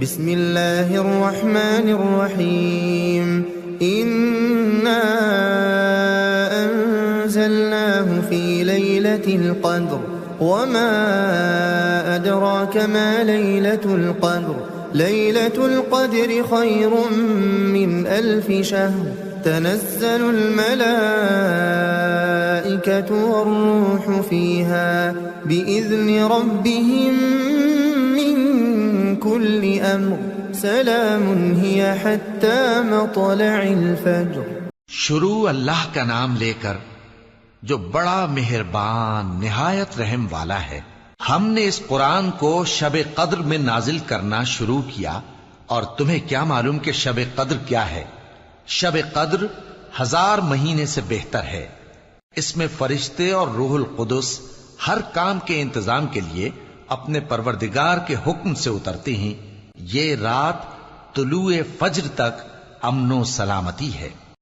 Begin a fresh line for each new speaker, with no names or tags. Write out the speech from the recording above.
بسم اللہ الرحمن الرحیم انا انزلناه في ليلة القدر وما ادراك ما ليلة القدر ليلة القدر خير من 1000 شهر تنزل الملائكة والروح فيها بإذن ربهم من كل أمر سلام هي حتى مطلع الفجر۔
شروع اللہ کا نام لے کر جو بڑا مہربان نہایت رحم والا ہے۔ ہم نے اس قرآن کو شب قدر میں نازل کرنا شروع کیا، اور تمہیں کیا معلوم کہ شب قدر کیا ہے؟ شب قدر 1000 مہینے سے بہتر ہے۔ اس میں فرشتے اور روح القدس ہر کام کے انتظام کے لیے اپنے پروردگار کے حکم سے اترتے ہیں۔ یہ رات طلوع فجر تک امن و سلامتی ہے۔